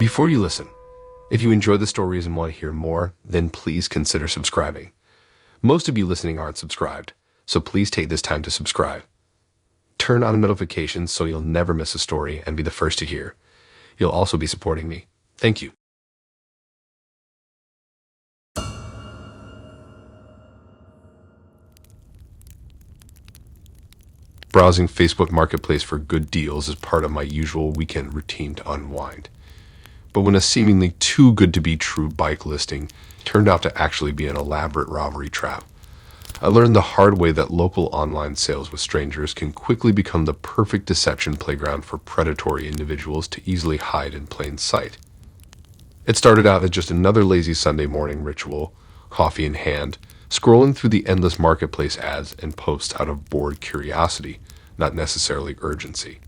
Before you listen, if you enjoy the stories and want to hear more, then please consider subscribing. Most of you listening aren't subscribed, so please take this time to subscribe. Turn on notifications so you'll never miss a story and be the first to hear. You'll also be supporting me. Thank you. Browsing Facebook Marketplace for good deals is part of my usual weekend routine to unwind. But when a seemingly too good to be true bike listing turned out to actually be an elaborate robbery trap, I learned the hard way that local online sales with strangers can quickly become the perfect deception playground for predatory individuals to easily hide in plain sight. It started out as just another lazy Sunday morning ritual, coffee in hand, scrolling through the endless marketplace ads and posts out of bored curiosity, not necessarily urgency.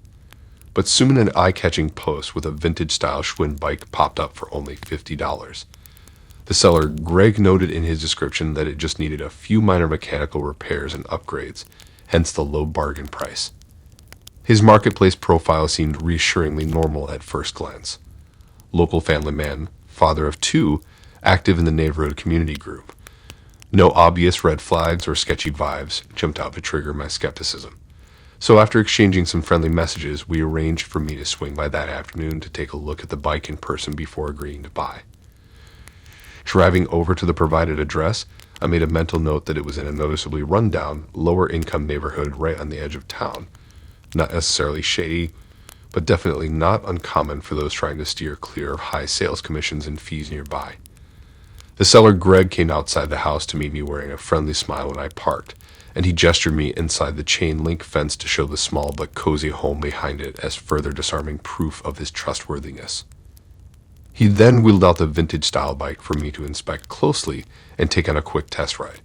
But soon an eye-catching post with a vintage-style Schwinn bike popped up for only $50. The seller, Greg, noted in his description that it just needed a few minor mechanical repairs and upgrades, hence the low bargain price. His marketplace profile seemed reassuringly normal at first glance. Local family man, father of two, active in the neighborhood community group. No obvious red flags or sketchy vibes jumped out to trigger my skepticism. So after exchanging some friendly messages, we arranged for me to swing by that afternoon to take a look at the bike in person before agreeing to buy. Driving over to the provided address, I made a mental note that it was in a noticeably rundown, lower-income neighborhood right on the edge of town. Not necessarily shady, but definitely not uncommon for those trying to steer clear of high sales commissions and fees nearby. The seller, Greg, came outside the house to meet me wearing a friendly smile when I parked, and he gestured me inside the chain-link fence to show the small but cozy home behind it as further disarming proof of his trustworthiness. He then wheeled out the vintage-style bike for me to inspect closely and take on a quick test ride.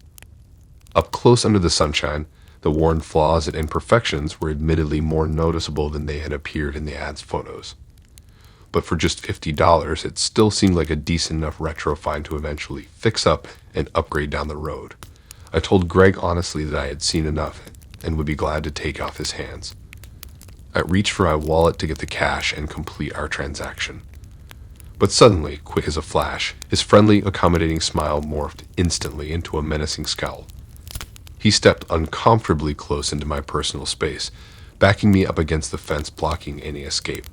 Up close under the sunshine, the worn flaws and imperfections were admittedly more noticeable than they had appeared in the ad's photos. But for just $50, it still seemed like a decent enough retro find to eventually fix up and upgrade down the road. I told Greg honestly that I had seen enough and would be glad to take off his hands. I reached for my wallet to get the cash and complete our transaction. But suddenly, quick as a flash, his friendly, accommodating smile morphed instantly into a menacing scowl. He stepped uncomfortably close into my personal space, backing me up against the fence, blocking any escape.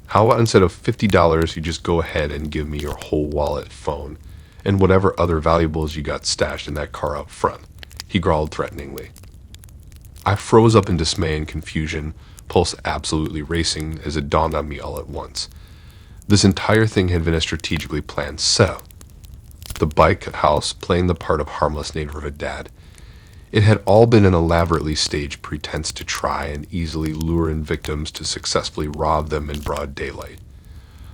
How about instead of $50, you just go ahead and give me your whole wallet, phone, and whatever other valuables you got stashed in that car out front? He growled threateningly. I froze up in dismay and confusion, pulse absolutely racing as it dawned on me all at once. This entire thing had been a strategically planned setup. The bike house playing the part of harmless neighborhood dad. It had all been an elaborately staged pretense to try and easily lure in victims to successfully rob them in broad daylight.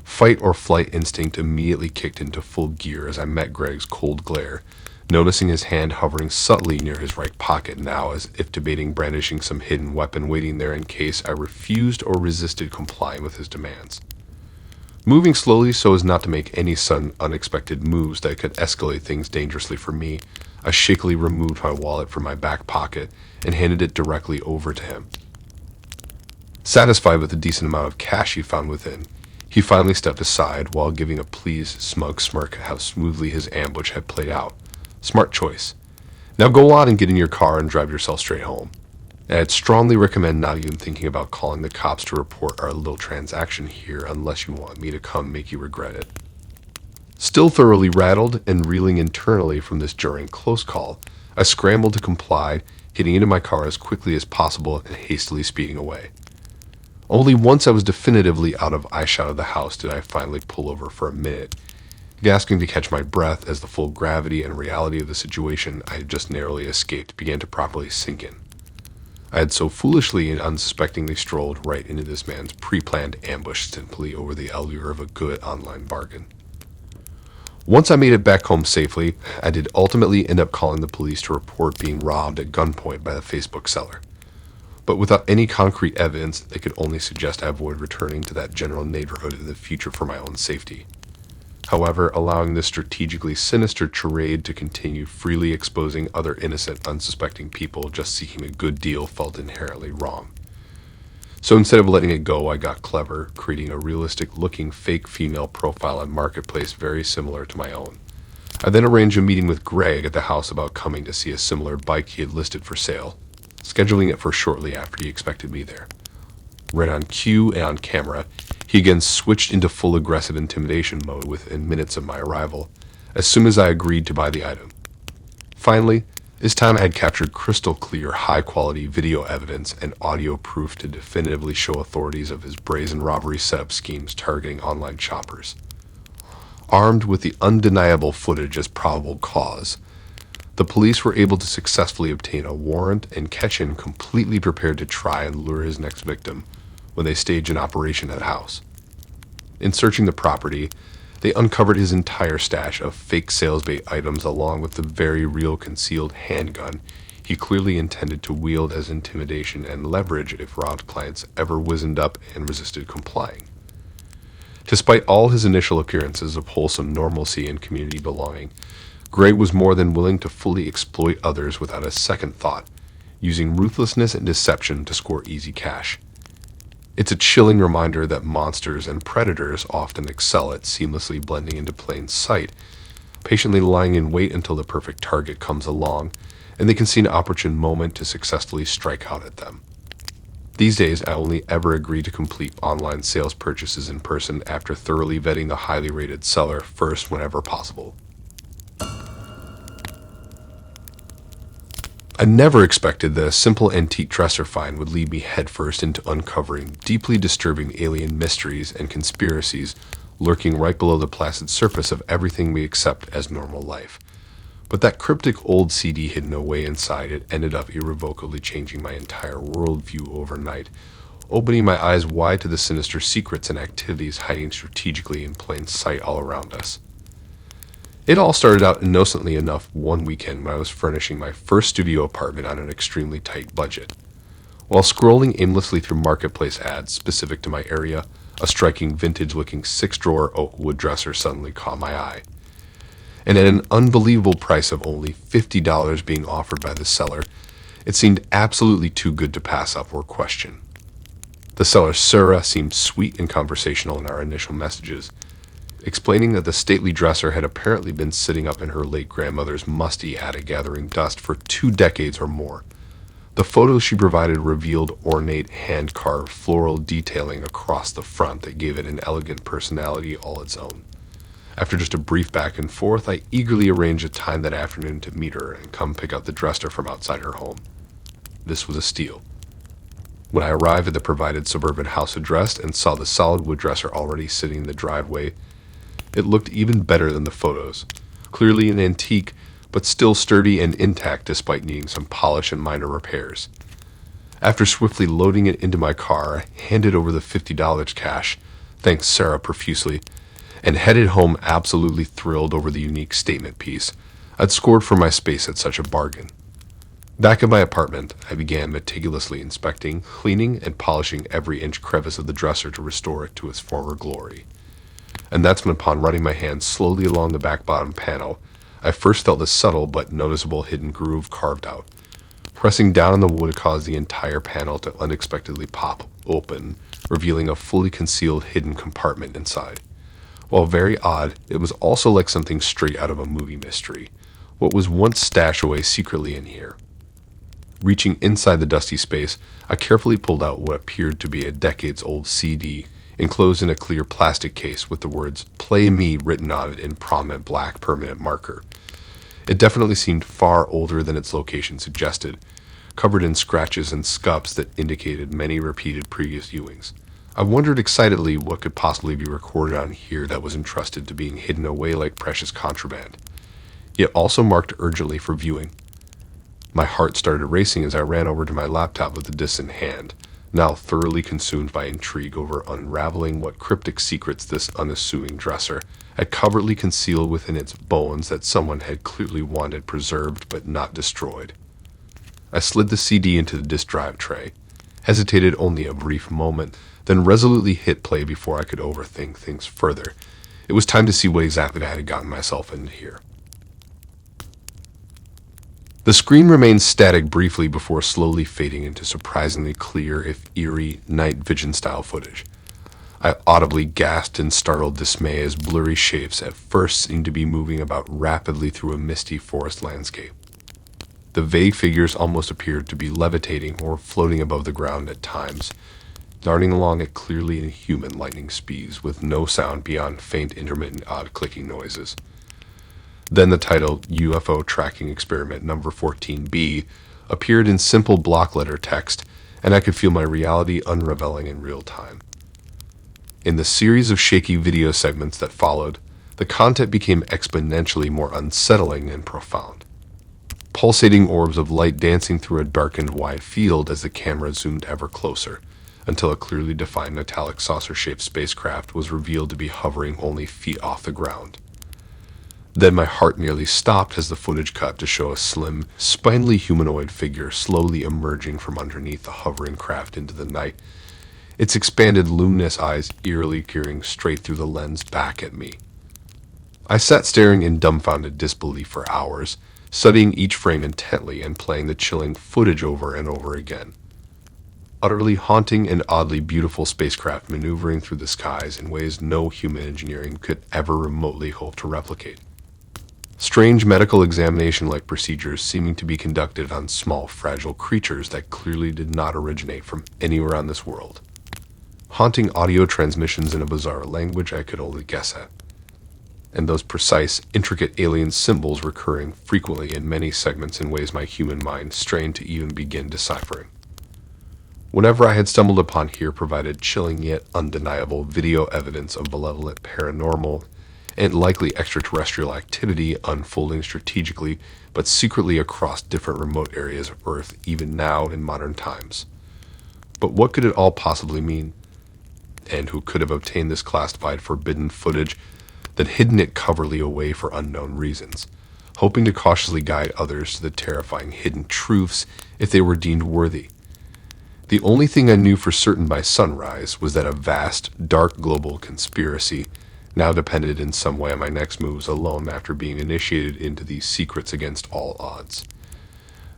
Fight or flight instinct immediately kicked into full gear as I met Greg's cold glare, noticing his hand hovering subtly near his right pocket now as if debating brandishing some hidden weapon waiting there in case I refused or resisted complying with his demands. Moving slowly so as not to make any sudden unexpected moves that could escalate things dangerously for me, I shakily removed my wallet from my back pocket and handed it directly over to him. Satisfied with the decent amount of cash he found within, he finally stepped aside while giving a pleased, smug smirk at how smoothly his ambush had played out. Smart choice. Now go on and get in your car and drive yourself straight home. And I'd strongly recommend not even thinking about calling the cops to report our little transaction here unless you want me to come make you regret it. Still thoroughly rattled and reeling internally from this jarring close call, I scrambled to comply, getting into my car as quickly as possible and hastily speeding away. Only once I was definitively out of eyeshot of the house did I finally pull over for a minute, gasping to catch my breath as the full gravity and reality of the situation I had just narrowly escaped began to properly sink in. I had so foolishly and unsuspectingly strolled right into this man's pre-planned ambush simply over the allure of a good online bargain. Once I made it back home safely, I did ultimately end up calling the police to report being robbed at gunpoint by the Facebook seller. But without any concrete evidence, they could only suggest I avoid returning to that general neighborhood in the future for my own safety. However, allowing this strategically sinister charade to continue freely exposing other innocent, unsuspecting people just seeking a good deal felt inherently wrong. So instead of letting it go, I got clever, creating a realistic-looking fake female profile on Marketplace very similar to my own. I then arranged a meeting with Greg at the house about coming to see a similar bike he had listed for sale, scheduling it for shortly after he expected me there. Right on cue and on camera, he again switched into full aggressive intimidation mode within minutes of my arrival, as soon as I agreed to buy the item. Finally, this time I had captured crystal clear, high-quality video evidence and audio proof to definitively show authorities of his brazen robbery setup schemes targeting online shoppers. Armed with the undeniable footage as probable cause, the police were able to successfully obtain a warrant and catch him completely prepared to try and lure his next victim when they staged an operation at the house. In searching the property, they uncovered his entire stash of fake sales bait items along with the very real concealed handgun he clearly intended to wield as intimidation and leverage if robbed clients ever wizened up and resisted complying. Despite all his initial appearances of wholesome normalcy and community belonging, Gray was more than willing to fully exploit others without a second thought, using ruthlessness and deception to score easy cash. It's a chilling reminder that monsters and predators often excel at seamlessly blending into plain sight, patiently lying in wait until the perfect target comes along, and they can see an opportune moment to successfully strike out at them. These days, I only ever agree to complete online sales purchases in person after thoroughly vetting the highly rated seller first whenever possible. I never expected that a simple antique dresser find would lead me headfirst into uncovering deeply disturbing alien mysteries and conspiracies lurking right below the placid surface of everything we accept as normal life. But that cryptic old CD hidden away inside it ended up irrevocably changing my entire worldview overnight, opening my eyes wide to the sinister secrets and activities hiding strategically in plain sight all around us. It all started out innocently enough one weekend when I was furnishing my first studio apartment on an extremely tight budget. While scrolling aimlessly through Marketplace ads specific to my area, a striking vintage-looking 6-drawer oak wood dresser suddenly caught my eye. And at an unbelievable price of only $50 being offered by the seller, it seemed absolutely too good to pass up or question. The seller, Sarah, seemed sweet and conversational in our initial messages, explaining that the stately dresser had apparently been sitting up in her late grandmother's musty attic gathering dust for 2 decades or more. The photos she provided revealed ornate hand-carved floral detailing across the front that gave it an elegant personality all its own. After just a brief back and forth, I eagerly arranged a time that afternoon to meet her and come pick up the dresser from outside her home. This was a steal. When I arrived at the provided suburban house address and saw the solid wood dresser already sitting in the driveway, it looked even better than the photos. Clearly an antique, but still sturdy and intact despite needing some polish and minor repairs. After swiftly loading it into my car, I handed over the $50 cash, thanked Sarah profusely, and headed home absolutely thrilled over the unique statement piece I'd scored for my space at such a bargain. Back in my apartment, I began meticulously inspecting, cleaning, and polishing every inch crevice of the dresser to restore it to its former glory. And that's when, upon running my hands slowly along the back bottom panel, I first felt the subtle but noticeable hidden groove carved out. Pressing down on the wood caused the entire panel to unexpectedly pop open, revealing a fully concealed hidden compartment inside. While very odd, it was also like something straight out of a movie mystery. What was once stashed away secretly in here? Reaching inside the dusty space, I carefully pulled out what appeared to be a decades-old CD, enclosed in a clear plastic case with the words "Play Me" written on it in prominent black permanent marker. It definitely seemed far older than its location suggested, covered in scratches and scuffs that indicated many repeated previous viewings. I wondered excitedly what could possibly be recorded on here that was entrusted to being hidden away like precious contraband, yet also marked urgently for viewing. My heart started racing as I ran over to my laptop with the disc in hand, now thoroughly consumed by intrigue over unraveling what cryptic secrets this unassuming dresser had covertly concealed within its bones that someone had clearly wanted preserved but not destroyed. I slid the CD into the disk drive tray, hesitated only a brief moment, then resolutely hit play before I could overthink things further. It was time to see what exactly I had gotten myself into here. The screen remained static briefly before slowly fading into surprisingly clear, if eerie, night vision-style footage. I audibly gasped in startled dismay as blurry shapes at first seemed to be moving about rapidly through a misty forest landscape. The vague figures almost appeared to be levitating or floating above the ground at times, darting along at clearly inhuman lightning speeds with no sound beyond faint intermittent odd clicking noises. Then the title UFO Tracking Experiment Number 14B appeared in simple block letter text, and I could feel my reality unraveling in real time. In the series of shaky video segments that followed, the content became exponentially more unsettling and profound. Pulsating orbs of light dancing through a darkened wide field as the camera zoomed ever closer, until a clearly defined metallic saucer-shaped spacecraft was revealed to be hovering only feet off the ground. Then my heart nearly stopped as the footage cut to show a slim, spindly humanoid figure slowly emerging from underneath the hovering craft into the night, its expanded luminous eyes eerily peering straight through the lens back at me. I sat staring in dumbfounded disbelief for hours, studying each frame intently and playing the chilling footage over and over again. Utterly haunting and oddly beautiful spacecraft maneuvering through the skies in ways no human engineering could ever remotely hope to replicate. Strange medical examination-like procedures seeming to be conducted on small, fragile creatures that clearly did not originate from anywhere on this world. Haunting audio transmissions in a bizarre language I could only guess at. And those precise, intricate alien symbols recurring frequently in many segments in ways my human mind strained to even begin deciphering. Whatever I had stumbled upon here provided chilling yet undeniable video evidence of malevolent paranormal and likely extraterrestrial activity unfolding strategically but secretly across different remote areas of Earth even now in modern times. But what could it all possibly mean? And who could have obtained this classified forbidden footage, then hidden it covertly away for unknown reasons, hoping to cautiously guide others to the terrifying hidden truths if they were deemed worthy? The only thing I knew for certain by sunrise was that a vast, dark global conspiracy now depended in some way on my next moves alone after being initiated into these secrets against all odds.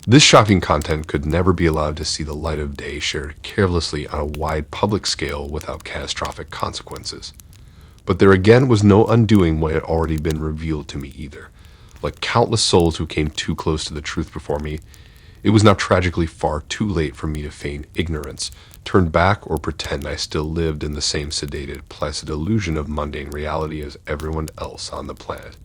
This shocking content could never be allowed to see the light of day shared carelessly on a wide public scale without catastrophic consequences. But there again was no undoing what had already been revealed to me either. Like countless souls who came too close to the truth before me, it was now tragically far too late for me to feign ignorance, turn back, or pretend I still lived in the same sedated, placid illusion of mundane reality as everyone else on the planet.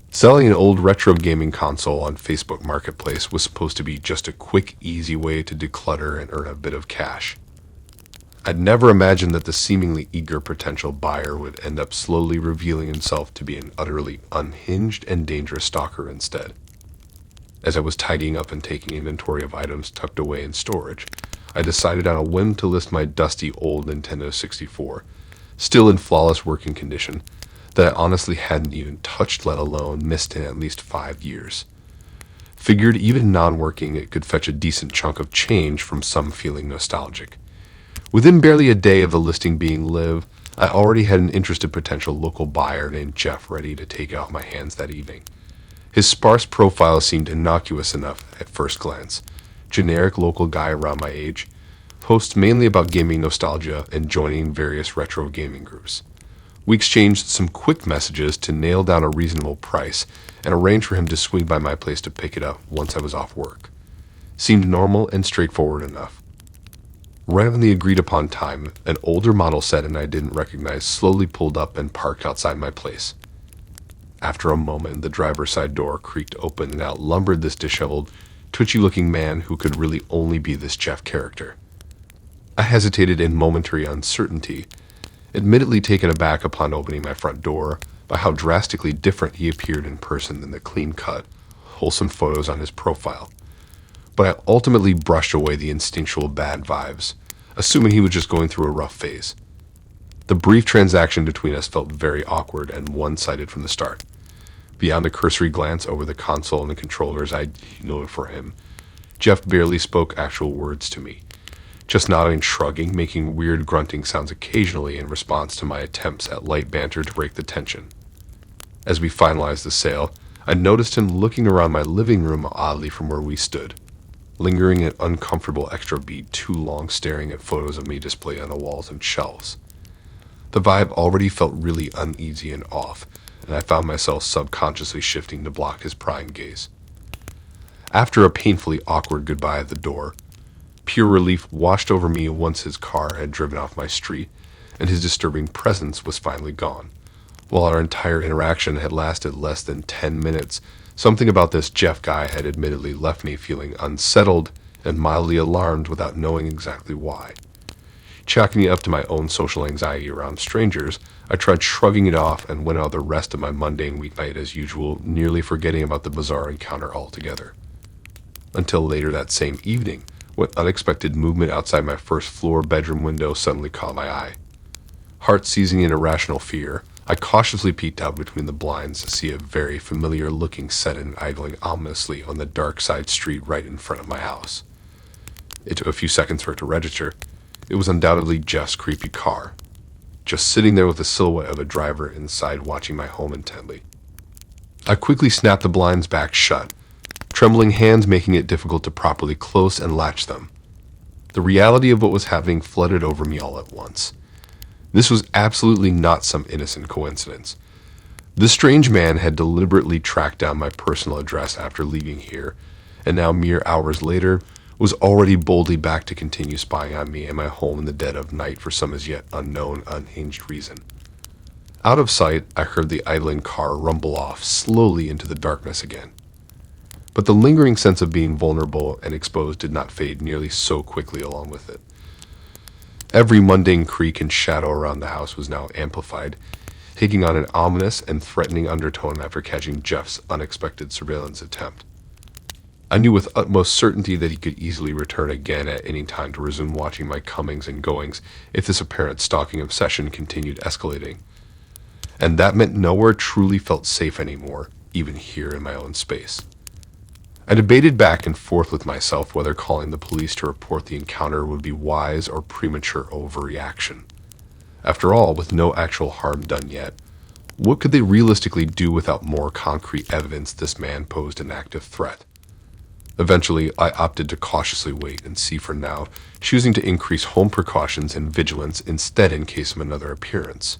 Selling an old retro gaming console on Facebook Marketplace was supposed to be just a quick, easy way to declutter and earn a bit of cash. I'd never imagined that the seemingly eager potential buyer would end up slowly revealing himself to be an utterly unhinged and dangerous stalker instead. As I was tidying up and taking inventory of items tucked away in storage, I decided on a whim to list my dusty old Nintendo 64, still in flawless working condition, that I honestly hadn't even touched, let alone missed in at least 5 years. Figured even non-working it could fetch a decent chunk of change from some feeling nostalgic. Within barely a day of the listing being live, I already had an interested potential local buyer named Jeff ready to take it off my hands that evening. His sparse profile seemed innocuous enough at first glance. Generic local guy around my age, posts mainly about gaming nostalgia and joining various retro gaming groups. We exchanged some quick messages to nail down a reasonable price and arrange for him to swing by my place to pick it up once I was off work. Seemed normal and straightforward enough. Right on the agreed upon time, an older model set and I didn't recognize slowly pulled up and parked outside my place. After a moment, the driver's side door creaked open and out lumbered this disheveled, twitchy-looking man who could really only be this Jeff character. I hesitated in momentary uncertainty, admittedly taken aback upon opening my front door by how drastically different he appeared in person than the clean-cut, wholesome photos on his profile. But I ultimately brushed away the instinctual bad vibes, assuming he was just going through a rough phase. The brief transaction between us felt very awkward and one-sided from the start. Beyond a cursory glance over the console and the controllers I noted for him, Jeff barely spoke actual words to me, just nodding and shrugging, making weird grunting sounds occasionally in response to my attempts at light banter to break the tension. As we finalized the sale, I noticed him looking around my living room oddly from where we stood, lingering an uncomfortable extra beat too long staring at photos of me displayed on the walls and shelves. The vibe already felt really uneasy and off, and I found myself subconsciously shifting to block his prying gaze. After a painfully awkward goodbye at the door, pure relief washed over me once his car had driven off my street, and his disturbing presence was finally gone. While our entire interaction had lasted less than 10 minutes, something about this Jeff guy had admittedly left me feeling unsettled and mildly alarmed without knowing exactly why. Chalking it up to my own social anxiety around strangers, I tried shrugging it off and went out the rest of my mundane weeknight as usual, nearly forgetting about the bizarre encounter altogether. Until later that same evening, when unexpected movement outside my first floor bedroom window suddenly caught my eye. Heart seizing in irrational fear, I cautiously peeked out between the blinds to see a very familiar-looking sedan idling ominously on the dark side street right in front of my house. It took a few seconds for it to register. It was undoubtedly Jeff's creepy car, just sitting there with the silhouette of a driver inside watching my home intently. I quickly snapped the blinds back shut, trembling hands making it difficult to properly close and latch them. The reality of what was happening flooded over me all at once. This was absolutely not some innocent coincidence. This strange man had deliberately tracked down my personal address after leaving here, and now mere hours later was already boldly back to continue spying on me and my home in the dead of night for some as yet unknown, unhinged reason. Out of sight, I heard the idling car rumble off slowly into the darkness again. But the lingering sense of being vulnerable and exposed did not fade nearly so quickly along with it. Every mundane creak and shadow around the house was now amplified, taking on an ominous and threatening undertone after catching Jeff's unexpected surveillance attempt. I knew with utmost certainty that he could easily return again at any time to resume watching my comings and goings if this apparent stalking obsession continued escalating. And that meant nowhere truly felt safe anymore, even here in my own space. I debated back and forth with myself whether calling the police to report the encounter would be wise or premature overreaction. After all, with no actual harm done yet, what could they realistically do without more concrete evidence this man posed an active threat? Eventually, I opted to cautiously wait and see for now, choosing to increase home precautions and vigilance instead in case of another appearance.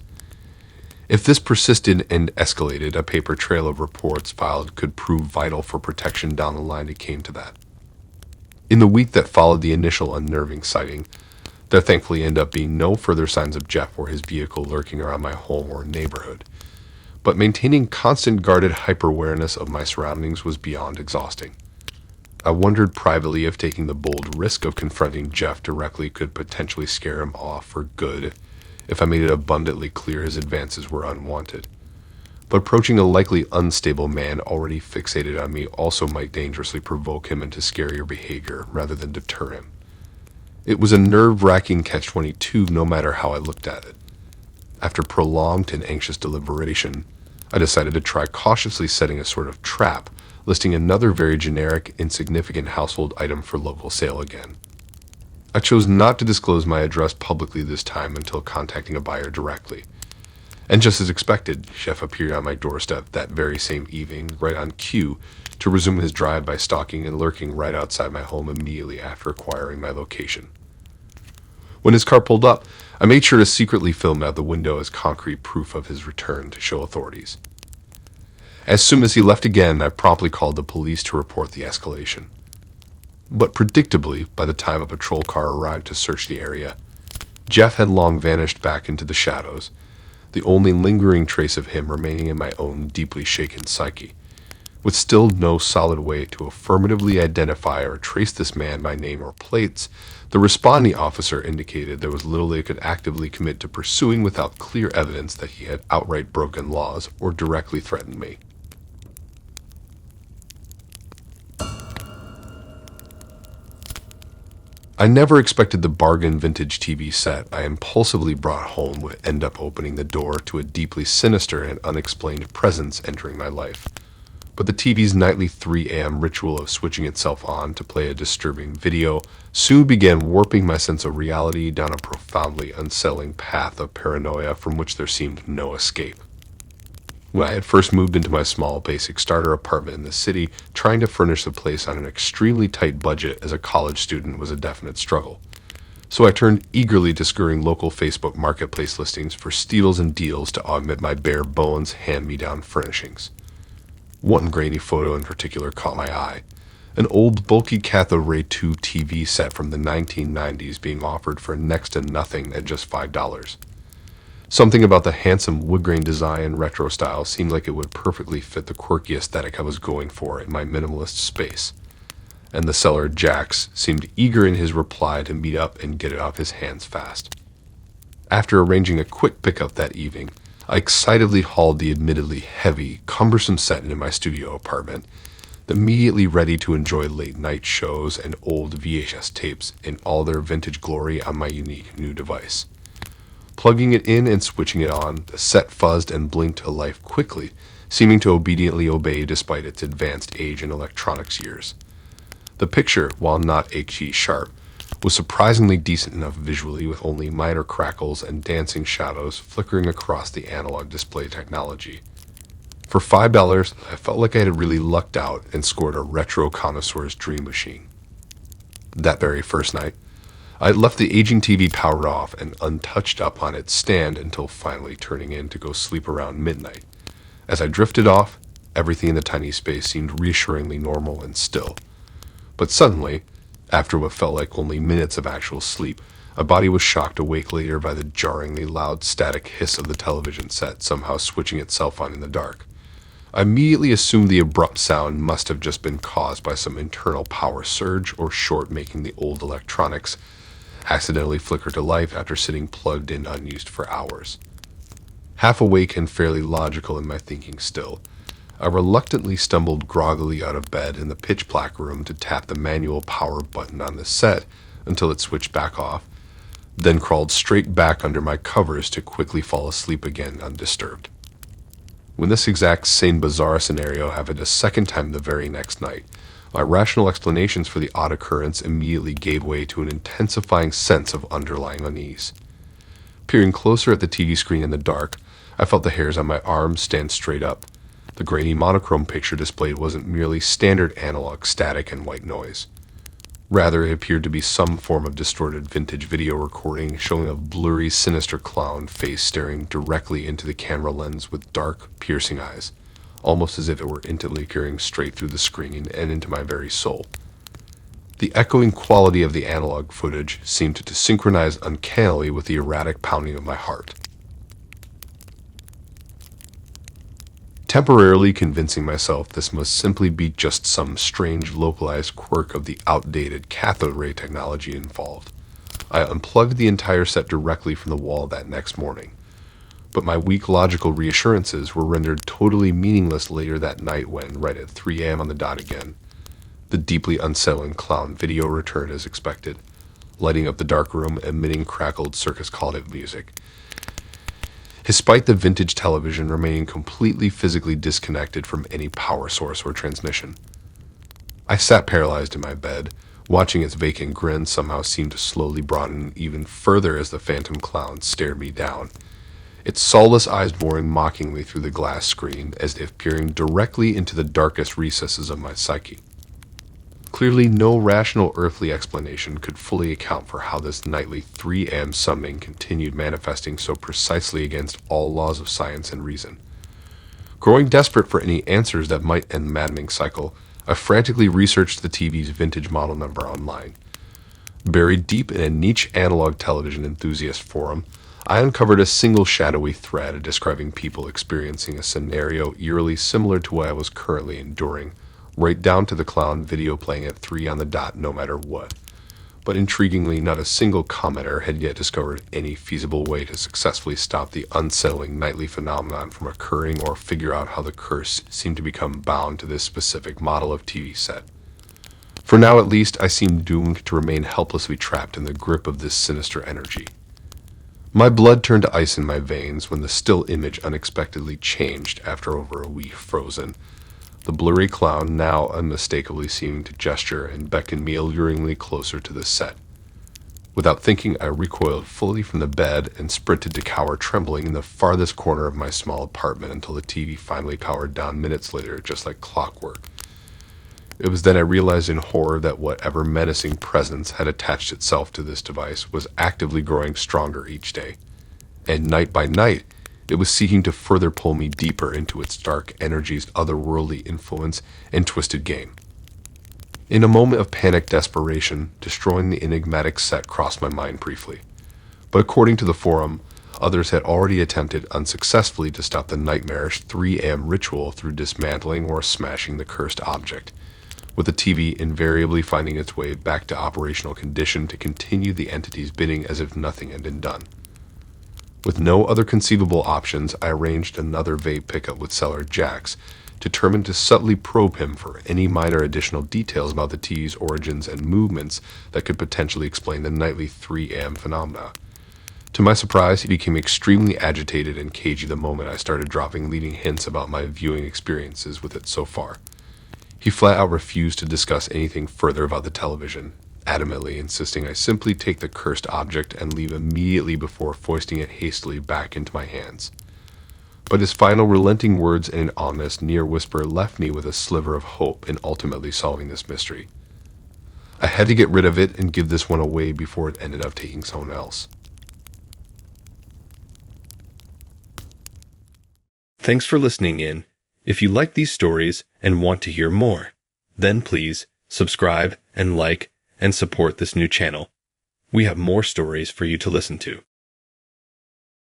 If this persisted and escalated, a paper trail of reports filed could prove vital for protection down the line it came to that. In the week that followed the initial unnerving sighting, there thankfully ended up being no further signs of Jeff or his vehicle lurking around my home or neighborhood. But maintaining constant guarded hyper-awareness of my surroundings was beyond exhausting. I wondered privately if taking the bold risk of confronting Jeff directly could potentially scare him off for good if I made it abundantly clear his advances were unwanted. But approaching a likely unstable man already fixated on me also might dangerously provoke him into scarier behavior rather than deter him. It was a nerve-wracking catch-22 no matter how I looked at it. After prolonged and anxious deliberation, I decided to try cautiously setting a sort of trap, listing another very generic, insignificant household item for local sale again. I chose not to disclose my address publicly this time until contacting a buyer directly. And just as expected, Jeff appeared on my doorstep that very same evening, right on cue, to resume his drive by stalking and lurking right outside my home immediately after acquiring my location. When his car pulled up, I made sure to secretly film out the window as concrete proof of his return to show authorities. As soon as he left again, I promptly called the police to report the escalation. But predictably, by the time a patrol car arrived to search the area, Jeff had long vanished back into the shadows, the only lingering trace of him remaining in my own deeply shaken psyche. With still no solid way to affirmatively identify or trace this man by name or plates, the responding officer indicated there was little they could actively commit to pursuing without clear evidence that he had outright broken laws or directly threatened me. I never expected the bargain vintage TV set I impulsively brought home would end up opening the door to a deeply sinister and unexplained presence entering my life. But the TV's nightly 3 a.m. ritual of switching itself on to play a disturbing video soon began warping my sense of reality down a profoundly unsettling path of paranoia from which there seemed no escape. When I had first moved into my small, basic starter apartment in the city, trying to furnish the place on an extremely tight budget as a college student was a definite struggle. So I turned eagerly to scouring local Facebook marketplace listings for steals and deals to augment my bare bones hand-me-down furnishings. One grainy photo in particular caught my eye. An old, bulky cathode ray tube TV set from the 1990s being offered for next to nothing at just $5. Something about the handsome wood-grain design and retro style seemed like it would perfectly fit the quirky aesthetic I was going for in my minimalist space. And the seller, Jax, seemed eager in his reply to meet up and get it off his hands fast. After arranging a quick pickup that evening, I excitedly hauled the admittedly heavy, cumbersome set into my studio apartment, immediately ready to enjoy late-night shows and old VHS tapes in all their vintage glory on my unique new device. Plugging it in and switching it on, the set fuzzed and blinked to life quickly, seeming to obediently obey despite its advanced age and electronics years. The picture, while not HD sharp, was surprisingly decent enough visually, with only minor crackles and dancing shadows flickering across the analog display technology. For $5, I felt like I had really lucked out and scored a retro connoisseur's dream machine. That very first night, I had left the aging TV powered off and untouched up on its stand until finally turning in to go sleep around midnight. As I drifted off, everything in the tiny space seemed reassuringly normal and still. But suddenly, after what felt like only minutes of actual sleep, my body was shocked awake later by the jarringly loud static hiss of the television set somehow switching itself on in the dark. I immediately assumed the abrupt sound must have just been caused by some internal power surge or short, making the old electronics accidentally flicker to life after sitting plugged in unused for hours. Half awake and fairly logical in my thinking still, I reluctantly stumbled groggily out of bed in the pitch-black room to tap the manual power button on the set until it switched back off, then crawled straight back under my covers to quickly fall asleep again undisturbed. When this exact same bizarre scenario happened a second time the very next night, my rational explanations for the odd occurrence immediately gave way to an intensifying sense of underlying unease. Peering closer at the TV screen in the dark, I felt the hairs on my arms stand straight up. The grainy monochrome picture displayed wasn't merely standard analog static and white noise. Rather, it appeared to be some form of distorted vintage video recording showing a blurry, sinister clown face staring directly into the camera lens with dark, piercing eyes, almost as if it were intently peering straight through the screen and into my very soul. The echoing quality of the analog footage seemed to synchronize uncannily with the erratic pounding of my heart. Temporarily convincing myself this must simply be just some strange localized quirk of the outdated cathode ray technology involved, I unplugged the entire set directly from the wall that next morning. But my weak logical reassurances were rendered totally meaningless later that night when, right at 3 a.m. on the dot again, the deeply unsettling clown video returned as expected, lighting up the dark room, emitting crackled circus call-out music. Despite the vintage television remaining completely physically disconnected from any power source or transmission. I sat paralyzed in my bed, watching its vacant grin somehow seem to slowly broaden even further as the phantom clown stared me down, its soulless eyes boring mockingly through the glass screen as if peering directly into the darkest recesses of my psyche. Clearly, no rational earthly explanation could fully account for how this nightly 3 a.m. summoning continued manifesting so precisely against all laws of science and reason. Growing desperate for any answers that might end the maddening cycle, I frantically researched the TV's vintage model number online. Buried deep in a niche analog television enthusiast forum, I uncovered a single shadowy thread describing people experiencing a scenario eerily similar to what I was currently enduring, right down to the clown video playing at 3 on the dot no matter what. But intriguingly, not a single commenter had yet discovered any feasible way to successfully stop the unsettling nightly phenomenon from occurring or figure out how the curse seemed to become bound to this specific model of TV set. For now at least, I seemed doomed to remain helplessly trapped in the grip of this sinister energy. My blood turned to ice in my veins when the still image unexpectedly changed after over a week frozen, the blurry clown now unmistakably seeming to gesture and beckon me alluringly closer to the set. Without thinking, I recoiled fully from the bed and sprinted to cower trembling in the farthest corner of my small apartment until the TV finally powered down minutes later, just like clockwork. It was then I realized in horror that whatever menacing presence had attached itself to this device was actively growing stronger each day. And night by night, it was seeking to further pull me deeper into its dark energies, otherworldly influence, and twisted game. In a moment of panic desperation, destroying the enigmatic set crossed my mind briefly. But according to the forum, others had already attempted unsuccessfully to stop the nightmarish 3 a.m. ritual through dismantling or smashing the cursed object, with the TV invariably finding its way back to operational condition to continue the entity's bidding as if nothing had been done. With no other conceivable options, I arranged another vape pickup with seller Jax, determined to subtly probe him for any minor additional details about the TV's origins and movements that could potentially explain the nightly 3 a.m. phenomena. To my surprise, he became extremely agitated and cagey the moment I started dropping leading hints about my viewing experiences with it so far. He flat out refused to discuss anything further about the television, adamantly insisting I simply take the cursed object and leave immediately before foisting it hastily back into my hands. But his final relenting words and an ominous near whisper left me with a sliver of hope in ultimately solving this mystery. I had to get rid of it and give this one away before it ended up taking someone else. Thanks for listening in. If you like these stories and want to hear more, then please subscribe and like and support this new channel. We have more stories for you to listen to.